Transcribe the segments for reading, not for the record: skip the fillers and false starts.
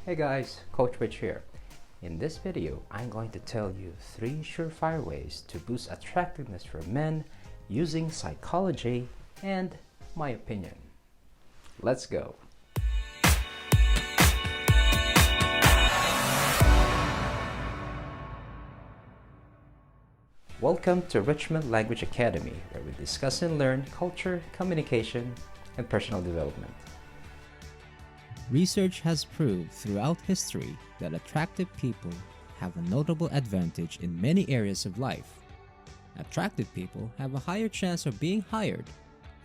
Hey guys, Coach Rich here. In this video, I'm going to tell you 3 surefire ways to boost attractiveness for men using psychology and my opinion. Let's go. Welcome to Richmond Language Academy, where we discuss and learn culture, communication, and personal development. Research has proved throughout history that attractive people have a notable advantage in many areas of life. Attractive people have a higher chance of being hired,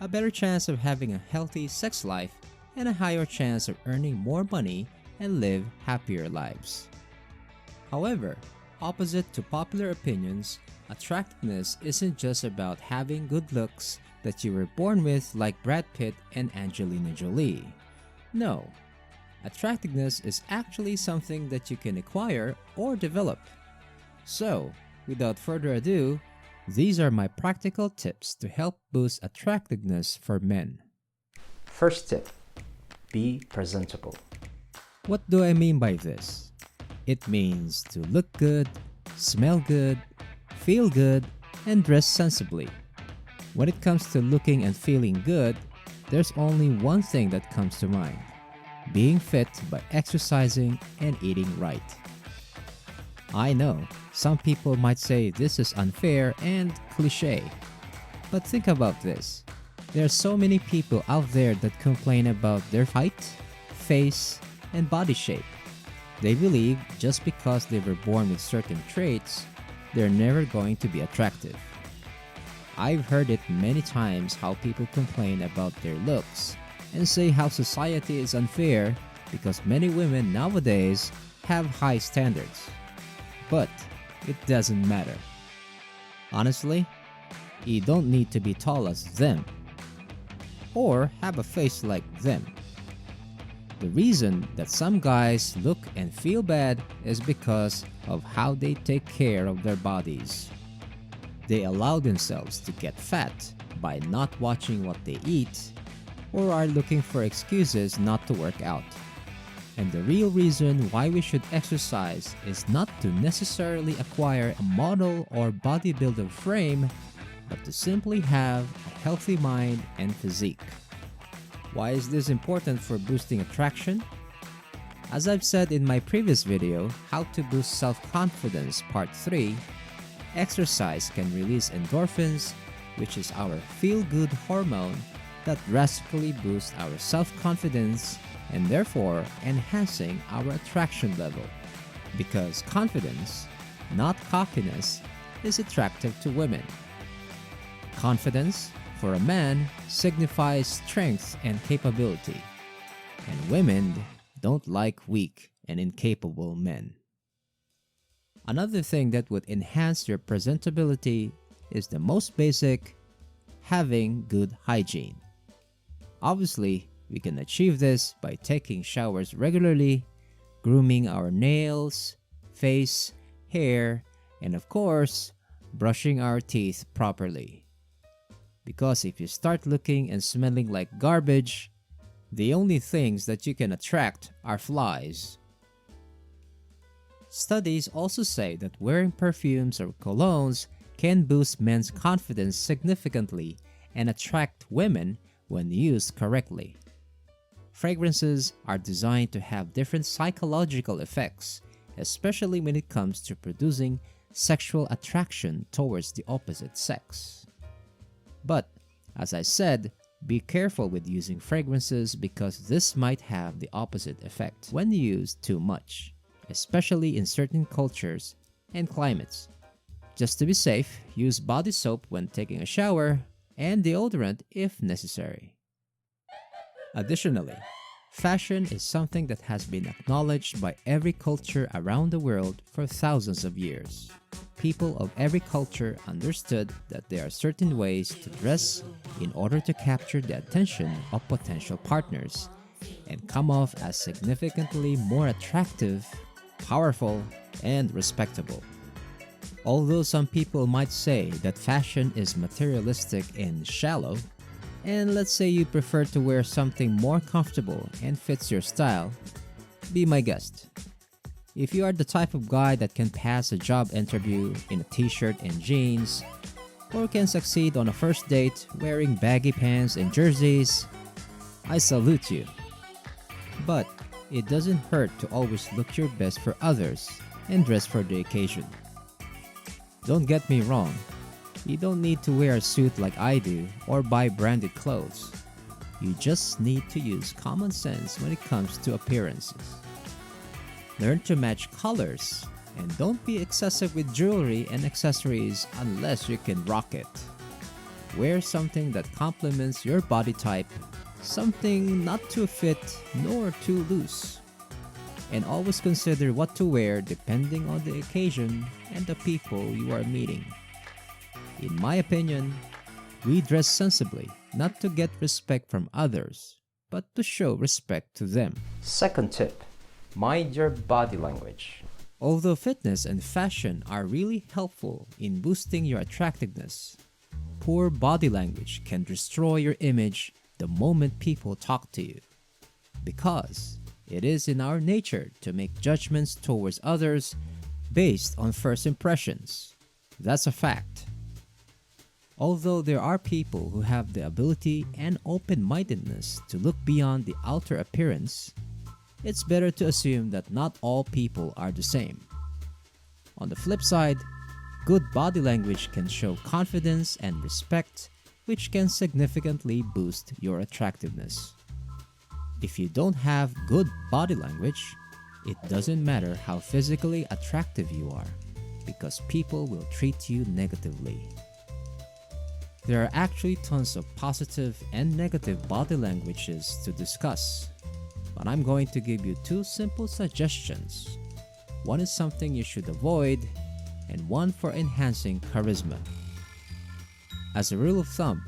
a better chance of having a healthy sex life, and a higher chance of earning more money and live happier lives. However, opposite to popular opinions, attractiveness isn't just about having good looks that you were born with like Brad Pitt and Angelina Jolie. No. Attractiveness is actually something that you can acquire or develop. So, without further ado, these are my practical tips to help boost attractiveness for men. First tip, be presentable. What do I mean by this? It means to look good, smell good, feel good, and dress sensibly. When it comes to looking and feeling good, there's only one thing that comes to mind: being fit by exercising and eating right. I know, some people might say this is unfair and cliche. But think about this. There are so many people out there that complain about their height, face, and body shape. They believe just because they were born with certain traits, they're never going to be attractive. I've heard it many times how people complain about their looks and say how society is unfair because many women nowadays have high standards. But it doesn't matter. Honestly, you don't need to be tall as them or have a face like them. The reason that some guys look and feel bad is because of how they take care of their bodies. They allow themselves to get fat by not watching what they eat, or are looking for excuses not to work out. And the real reason why we should exercise is not to necessarily acquire a model or bodybuilder frame, but to simply have a healthy mind and physique. Why is this important for boosting attraction? As I've said in my previous video, How to Boost Self-Confidence Part 3, exercise can release endorphins, which is our feel-good hormone that drastically boosts our self-confidence and therefore enhancing our attraction level. Because confidence, not cockiness, is attractive to women. Confidence, for a man, signifies strength and capability, and women don't like weak and incapable men. Another thing that would enhance your presentability is the most basic: having good hygiene. Obviously, we can achieve this by taking showers regularly, grooming our nails, face, hair, and of course, brushing our teeth properly. Because if you start looking and smelling like garbage, the only things that you can attract are flies. Studies also say that wearing perfumes or colognes can boost men's confidence significantly and attract women when used correctly. Fragrances are designed to have different psychological effects, especially when it comes to producing sexual attraction towards the opposite sex. But, as I said, be careful with using fragrances because this might have the opposite effect when used too much, especially in certain cultures and climates. Just to be safe, use body soap when taking a shower and deodorant if necessary. Additionally, fashion is something that has been acknowledged by every culture around the world for thousands of years. People of every culture understood that there are certain ways to dress in order to capture the attention of potential partners and come off as significantly more attractive, powerful, and respectable. Although some people might say that fashion is materialistic and shallow, and let's say you prefer to wear something more comfortable and fits your style, Be my guest. If you are the type of guy that can pass a job interview in a t-shirt and jeans, or can succeed on a first date wearing baggy pants and jerseys, I salute you. But it doesn't hurt to always look your best for others and dress for the occasion. Don't get me wrong, you don't need to wear a suit like I do or buy branded clothes. You just need to use common sense when it comes to appearances. Learn to match colors, and don't be excessive with jewelry and accessories unless you can rock it. Wear something that complements your body type, something not too fit nor too loose. And always consider what to wear depending on the occasion and the people you are meeting. In my opinion, we dress sensibly, not to get respect from others, but to show respect to them. Second tip, mind your body language. Although fitness and fashion are really helpful in boosting your attractiveness, poor body language can destroy your image the moment people talk to you. Because it is in our nature to make judgments towards others based on first impressions. That's a fact. Although there are people who have the ability and open-mindedness to look beyond the outer appearance, it's better to assume that not all people are the same. On the flip side, good body language can show confidence and respect, which can significantly boost your attractiveness. If you don't have good body language, it doesn't matter how physically attractive you are, because people will treat you negatively. There are actually tons of positive and negative body languages to discuss, but I'm going to give you two simple suggestions. One is something you should avoid, and one for enhancing charisma. As a rule of thumb,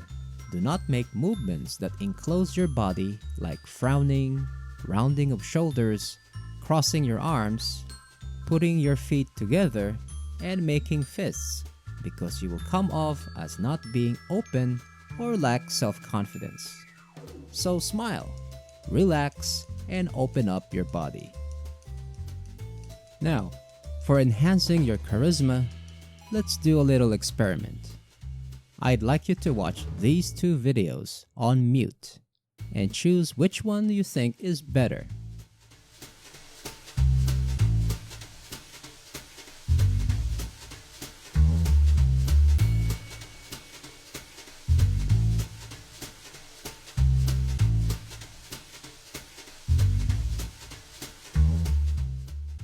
do not make movements that enclose your body like frowning, rounding of shoulders, crossing your arms, putting your feet together, and making fists, because you will come off as not being open or lack self-confidence. So smile, relax, and open up your body. Now, for enhancing your charisma, let's do a little experiment. I'd like you to watch these two videos on mute and choose which one you think is better.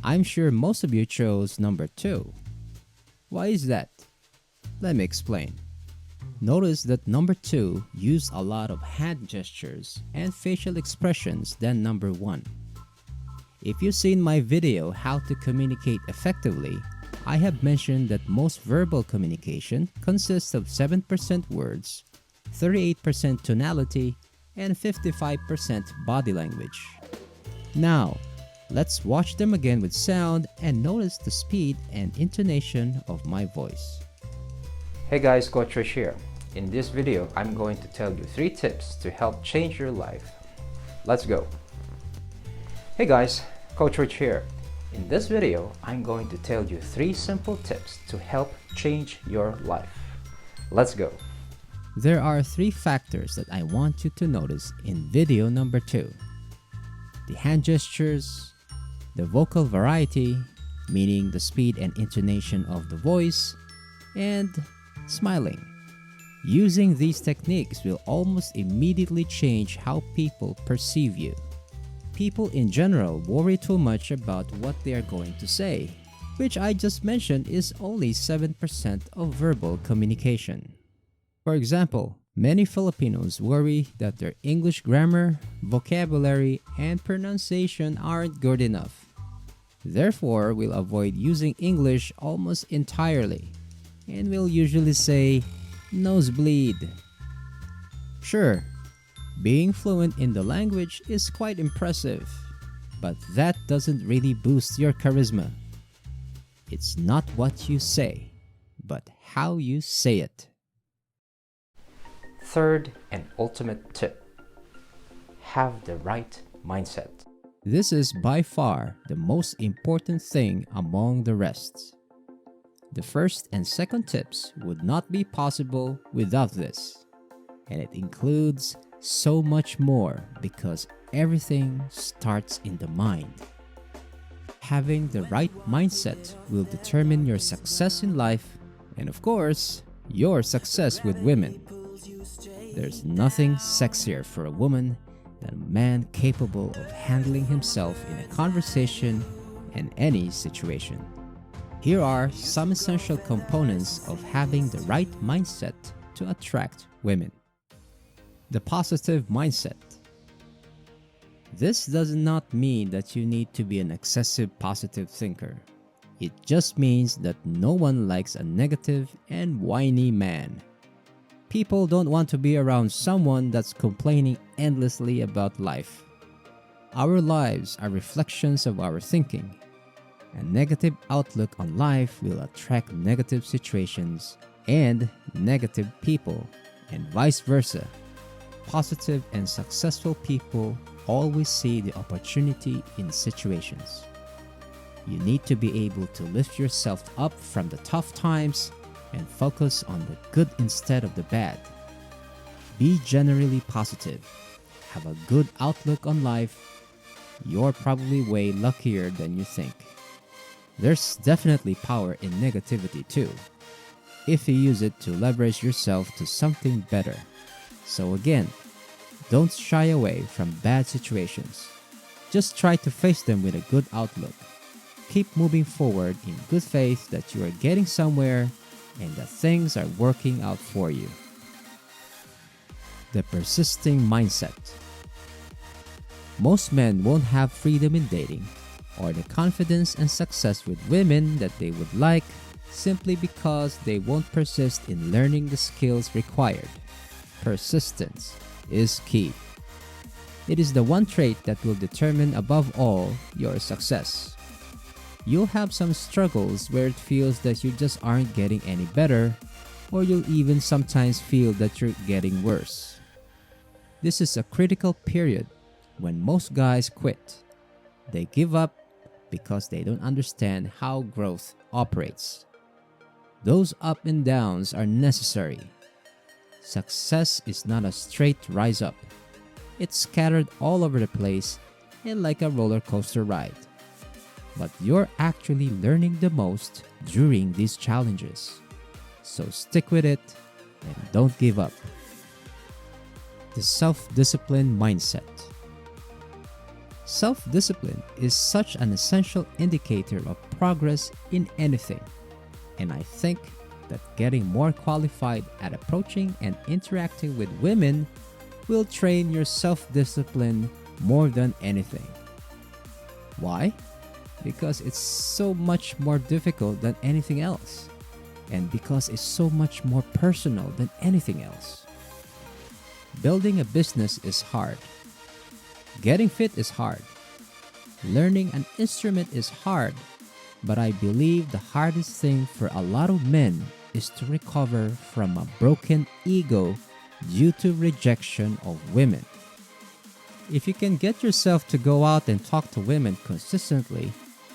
I'm sure most of you chose number 2. Why is that? Let me explain. Notice that number 2 used a lot of hand gestures and facial expressions than number 1. If you've seen my video how to communicate effectively, I have mentioned that most verbal communication consists of 7% words, 38% tonality, and 55% body language. Now, let's watch them again with sound and notice the speed and intonation of my voice. Hey guys, Coach Trish here. In this video, I'm going to tell you 3 tips to help change your life. Let's go. Hey guys, Coach Rich here. In this video, I'm going to tell you 3 simple tips to help change your life. Let's go. There are 3 factors that I want you to notice in video number 2. The hand gestures, the vocal variety, meaning the speed and intonation of the voice, and smiling. Using these techniques will almost immediately change how people perceive you. People in general worry too much about what they are going to say, which I just mentioned is only 7% of verbal communication. For example, many Filipinos worry that their English grammar, vocabulary, and pronunciation aren't good enough. Therefore, we'll avoid using English almost entirely, and will usually say, nosebleed. Sure, being fluent in the language is quite impressive, but that doesn't really boost your charisma. It's not what you say, but how you say it. Third and ultimate tip, have the right mindset. This is by far the most important thing among the rest. The first and second tips would not be possible without this, and it includes so much more because everything starts in the mind. Having the right mindset will determine your success in life and, of course, your success with women. There's nothing sexier for a woman than a man capable of handling himself in a conversation and any situation. Here are some essential components of having the right mindset to attract women. The positive mindset. This does not mean that you need to be an excessive positive thinker. It just means that no one likes a negative and whiny man. People don't want to be around someone that's complaining endlessly about life. Our lives are reflections of our thinking. A negative outlook on life will attract negative situations and negative people, and vice versa. Positive and successful people always see the opportunity in situations. You need to be able to lift yourself up from the tough times and focus on the good instead of the bad. Be generally positive. Have a good outlook on life. You're probably way luckier than you think. There's definitely power in negativity too, if you use it to leverage yourself to something better. So again, don't shy away from bad situations. Just try to face them with a good outlook. Keep moving forward in good faith that you are getting somewhere and that things are working out for you. The persisting mindset. Most men won't have freedom in dating or the confidence and success with women that they would like simply because they won't persist in learning the skills required. Persistence is key. It is the one trait that will determine above all your success. You'll have some struggles where it feels that you just aren't getting any better, or you'll even sometimes feel that you're getting worse. This is a critical period when most guys quit. They give up because they don't understand how growth operates. Those up and downs are necessary. Success is not a straight rise up. It's scattered all over the place and like a roller coaster ride. But you're actually learning the most during these challenges. So stick with it and don't give up. The self-discipline mindset. Self-discipline is such an essential indicator of progress in anything. And I think that getting more qualified at approaching and interacting with women will train your self-discipline more than anything. Why? Because it's so much more difficult than anything else, and because it's so much more personal than anything else. Building a business is hard. Getting fit is hard. Learning an instrument is hard, but I believe the hardest thing for a lot of men is to recover from a broken ego due to rejection of women. If you can get yourself to go out and talk to women consistently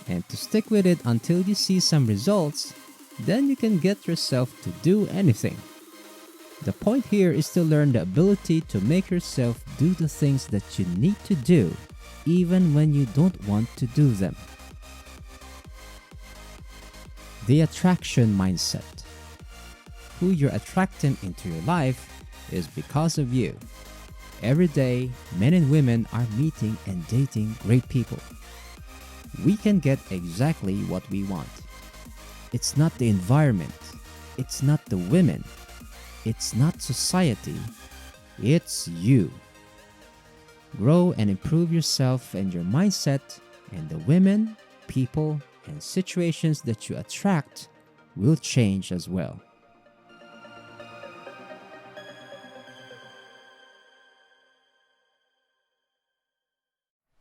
and to stick with it until you see some results, then you can get yourself to do anything. The point here is to learn the ability to make yourself do the things that you need to do, even when you don't want to do them. The attraction mindset. Who you're attracting into your life is because of you. Every day, men and women are meeting and dating great people. We can get exactly what we want. It's not the environment. It's not the women. It's not society. It's you. Grow and improve yourself and your mindset, and the women, people, and situations that you attract will change as well.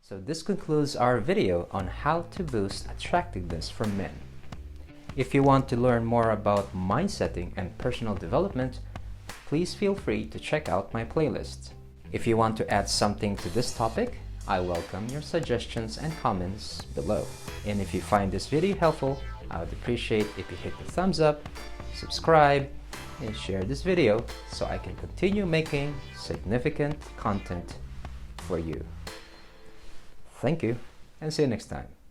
So this concludes our video on how to boost attractiveness for men. If you want to learn more about mind setting and personal development, please feel free to check out my playlist. If you want to add something to this topic, I welcome your suggestions and comments below. And if you find this video helpful, I would appreciate if you hit the thumbs up, subscribe, and share this video so I can continue making significant content for you. Thank you, and see you next time.